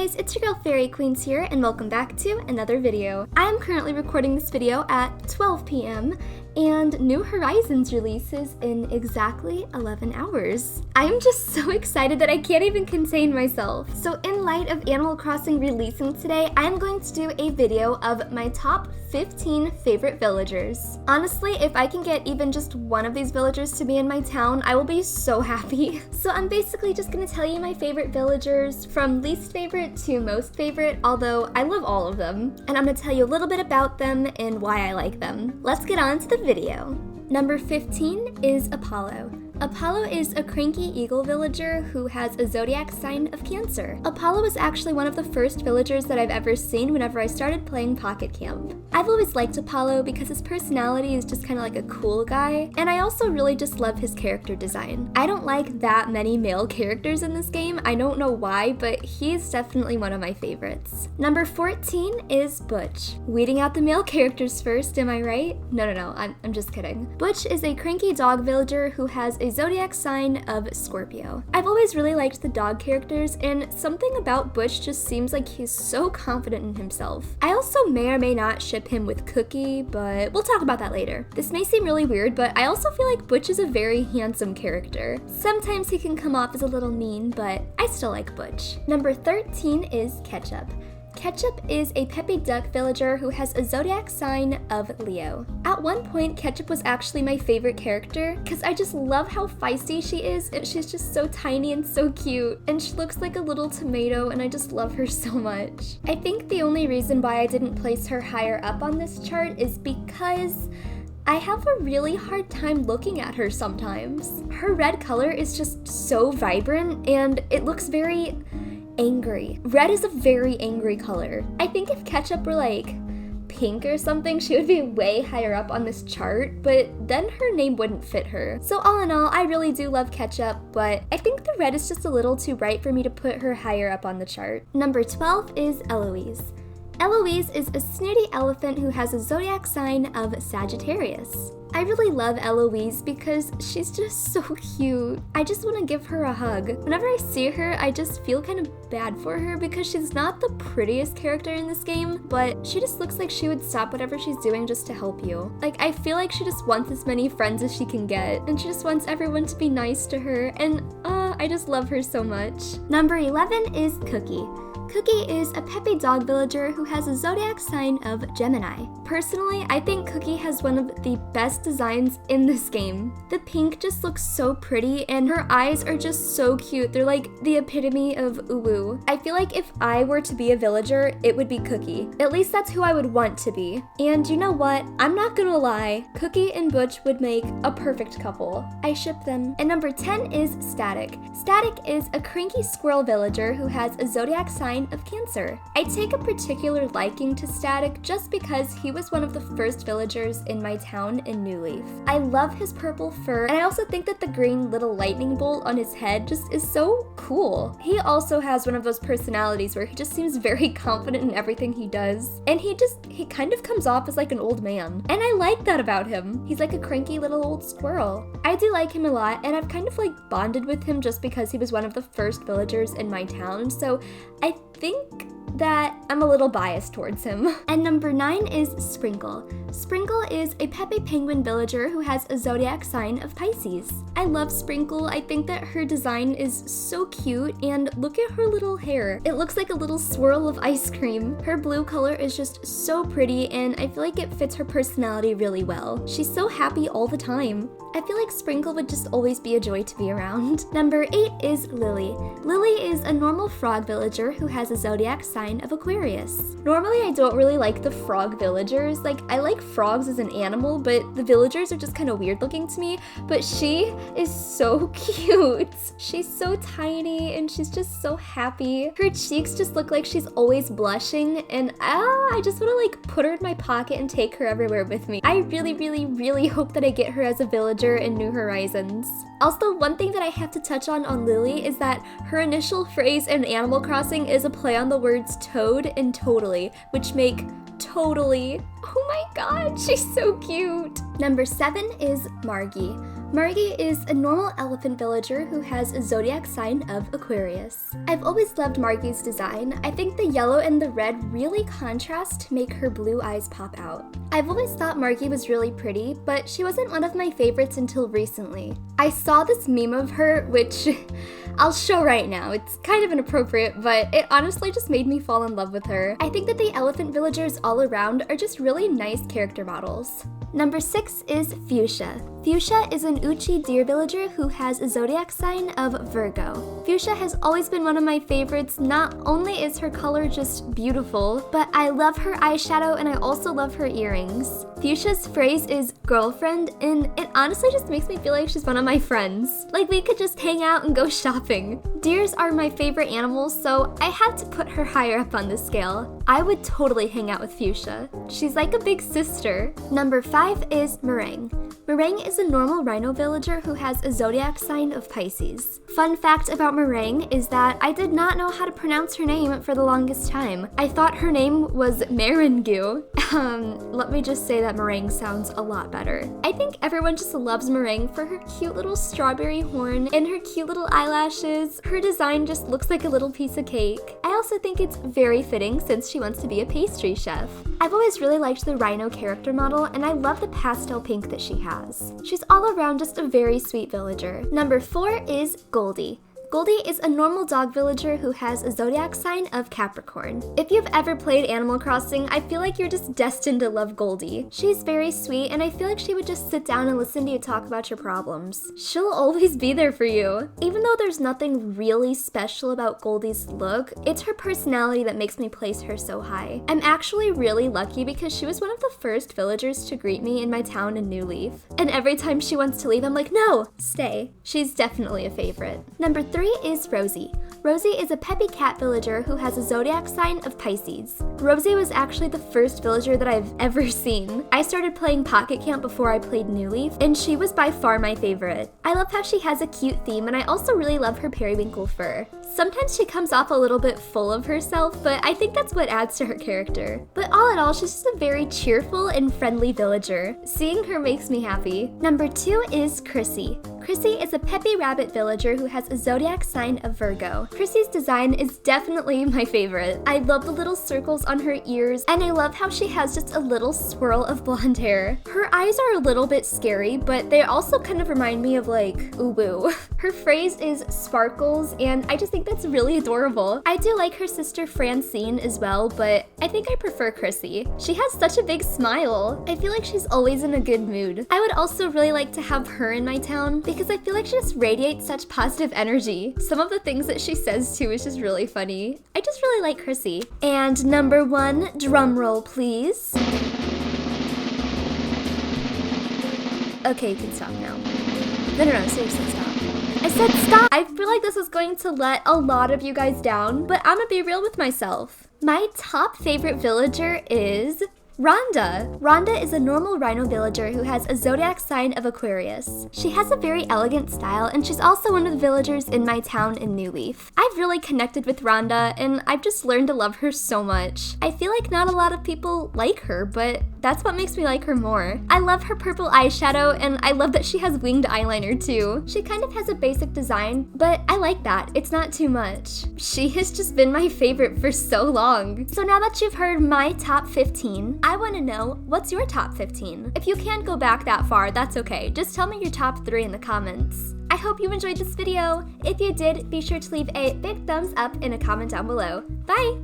guys, it's your girl Fairy Queens here, and welcome back to another video. I am currently recording this video at 12 p.m. and New Horizons releases in exactly 11 hours. I am just so excited that I can't even contain myself. So in light of Animal Crossing releasing today, I am going to do a video of my top 15 favorite villagers. Honestly, if I can get even just one of these villagers to be in my town, I will be so happy. So I'm basically just gonna tell you my favorite villagers from least favorite to most favorite, although I love all of them. And I'm gonna tell you a little bit about them and why I like them. Let's get on to the video. Number 15 is Apollo. Apollo is a cranky eagle villager who has a zodiac sign of Cancer. Apollo was actually one of the first villagers that I've ever seen whenever I started playing Pocket Camp. I've always liked Apollo because his personality is just kind of like a cool guy, and I also really just love his character design. I don't like that many male characters in this game. I don't know why, but he's definitely one of my favorites. Number 14 is Butch. Weeding out the male characters first, am I right? No, I'm just kidding. Butch is a cranky dog villager who has a zodiac sign of Scorpio. I've always really liked the dog characters, and something about Butch just seems like he's so confident in himself. I also may or may not ship him with Cookie, but we'll talk about that later. This may seem really weird, but I also feel like Butch is a very handsome character. Sometimes he can come off as a little mean, but I still like Butch. Number 13 is Ketchup. Ketchup is a peppy duck villager who has a zodiac sign of Leo. At one point, Ketchup was actually my favorite character because I just love how feisty she is, and she's just so tiny and so cute, and she looks like a little tomato, and I just love her so much. I think the only reason why I didn't place her higher up on this chart is because I have a really hard time looking at her sometimes. Her red color is just so vibrant, and it looks very angry. Red is a very angry color. I think if Ketchup were like pink or something, she would be way higher up on this chart, but then her name wouldn't fit her. So all in all, I really do love Ketchup, but I think the red is just a little too bright for me to put her higher up on the chart. Number 12 is Eloise. Eloise is a snooty elephant who has a zodiac sign of Sagittarius. I really love Eloise because she's just so cute. I just want to give her a hug. Whenever I see her, I just feel kind of bad for her because she's not the prettiest character in this game, but she just looks like she would stop whatever she's doing just to help you. Like, I feel like she just wants as many friends as she can get, and she just wants everyone to be nice to her, and I just love her so much. Number 11 is Cookie. Cookie is a peppy dog villager who has a zodiac sign of Gemini. Personally, I think Cookie has one of the best designs in this game. The pink just looks so pretty, and her eyes are just so cute. They're like the epitome of uwu. I feel like if I were to be a villager, it would be Cookie. At least that's who I would want to be. And you know what? I'm not gonna lie, Cookie and Butch would make a perfect couple. I ship them. And number 10 is Static. Static is a cranky squirrel villager who has a zodiac sign of Cancer. I take a particular liking to Static just because he was one of the first villagers in my town in New Leaf. I love his purple fur, and I also think that the green little lightning bolt on his head just is so cool. He also has one of those personalities where he just seems very confident in everything he does, and he kind of comes off as like an old man, and I like that about him. He's like a cranky little old squirrel. I do like him a lot, and I've kind of like bonded with him just because he was one of the first villagers in my town, so I think that I'm a little biased towards him. And number 9 is Sprinkle. Sprinkle is a peppy penguin villager who has a zodiac sign of Pisces. I love Sprinkle. I think that her design is so cute, and look at her little hair. It looks like a little swirl of ice cream. Her blue color is just so pretty, and I feel like it fits her personality really well. She's so happy all the time. I feel like Sprinkle would just always be a joy to be around. Number 8 is Lily. Lily is a normal frog villager who has a zodiac sign of Aquarius. Normally I don't really like the frog villagers. Like, I like frogs as an animal, but the villagers are just kind of weird looking to me. But she is so cute. She's so tiny, and she's just so happy. Her cheeks just look like she's always blushing, and I just want to like put her in my pocket and take her everywhere with me. I really hope that I get her as a villager in New Horizons. Also, one thing that I have to touch on Lily is that her initial phrase in Animal Crossing is a play on the words toad and totally, which make totally. Oh my god, she's so cute. Number 7 is Margie. Margie is a normal elephant villager who has a zodiac sign of Aquarius. I've always loved Margie's design. I think the yellow and the red really contrast to make her blue eyes pop out. I've always thought Margie was really pretty, but she wasn't one of my favorites until recently. I saw this meme of her, which I'll show right now. It's kind of inappropriate, but it honestly just made me fall in love with her. I think that the elephant villagers all around are just really nice character models. Number 6 is Fuchsia. Fuchsia is an Uchi deer villager who has a zodiac sign of Virgo. Fuchsia has always been one of my favorites. Not only is her color just beautiful, but I love her eyeshadow and I also love her earrings. Fuchsia's phrase is girlfriend, and it honestly just makes me feel like she's one of my friends. Like we could just hang out and go shopping. Deers are my favorite animals, so I had to put her higher up on the scale. I would totally hang out with Fuchsia. She's like a big sister. Number 5 is Merengue. Merengue is a normal rhino villager who has a zodiac sign of Pisces. Fun fact about Merengue is that I did not know how to pronounce her name for the longest time. I thought her name was Merengue. Let me just say that Merengue sounds a lot better. I think everyone just loves Merengue for her cute little strawberry horn and her cute little eyelashes. Her design just looks like a little piece of cake. I also think it's very fitting since she wants to be a pastry chef. I've always really liked the rhino character model, and I love the pastel pink that she has. She's all around just a very sweet villager. Number 4 is Goldie. Goldie is a normal dog villager who has a zodiac sign of Capricorn. If you've ever played Animal Crossing, I feel like you're just destined to love Goldie. She's very sweet, and I feel like she would just sit down and listen to you talk about your problems. She'll always be there for you. Even though there's nothing really special about Goldie's look, it's her personality that makes me place her so high. I'm actually really lucky because she was one of the first villagers to greet me in my town in New Leaf. And every time she wants to leave, I'm like, no, stay. She's definitely a favorite. Number 3 is Rosie. Rosie is a peppy cat villager who has a zodiac sign of Pisces. Rosie was actually the first villager that I've ever seen. I started playing Pocket Camp before I played New Leaf, and she was by far my favorite. I love how she has a cute theme, and I also really love her periwinkle fur. Sometimes she comes off a little bit full of herself, but I think that's what adds to her character. But all in all, she's just a very cheerful and friendly villager. Seeing her makes me happy. Number 2 is CHRISSY. CHRISSY is a peppy rabbit villager who has a zodiac sign of Virgo. CHRISSY's design is definitely my favorite. I love the little circles on her ears, and I love how she has just a little swirl of blonde hair. Her eyes are a little bit scary, but they also kind of remind me of like Ubu. Her phrase is sparkles, and I just think that's really adorable. I do like her sister Francine as well, but I think I prefer CHRISSY. She has such a big smile. I feel like she's always in a good mood. I would also really like to have her in my town because I feel like she just radiates such positive energy. Some of the things that she says too is just really funny. I just really like CHRISSY. And number 1, drum roll please. Okay, you can stop now. No, seriously, stop. I said stop! I feel like this is going to let a lot of you guys down, but I'm gonna be real with myself. My top favorite villager is RHONDA. RHONDA is a normal rhino villager who has a zodiac sign of Aquarius. She has a very elegant style, and she's also one of the villagers in my town in New Leaf. I've really connected with RHONDA, and I've just learned to love her so much. I feel like not a lot of people like her, but that's what makes me like her more. I love her purple eyeshadow, and I love that she has winged eyeliner too. She kind of has a basic design, but I like that. It's not too much. She has just been my favorite for so long. So now that you've heard my top 15, I want to know, what's your top 15? If you can't go back that far, that's okay. Just tell me your top 3 in the comments. I hope you enjoyed this video. If you did, be sure to leave a big thumbs up and a comment down below. Bye!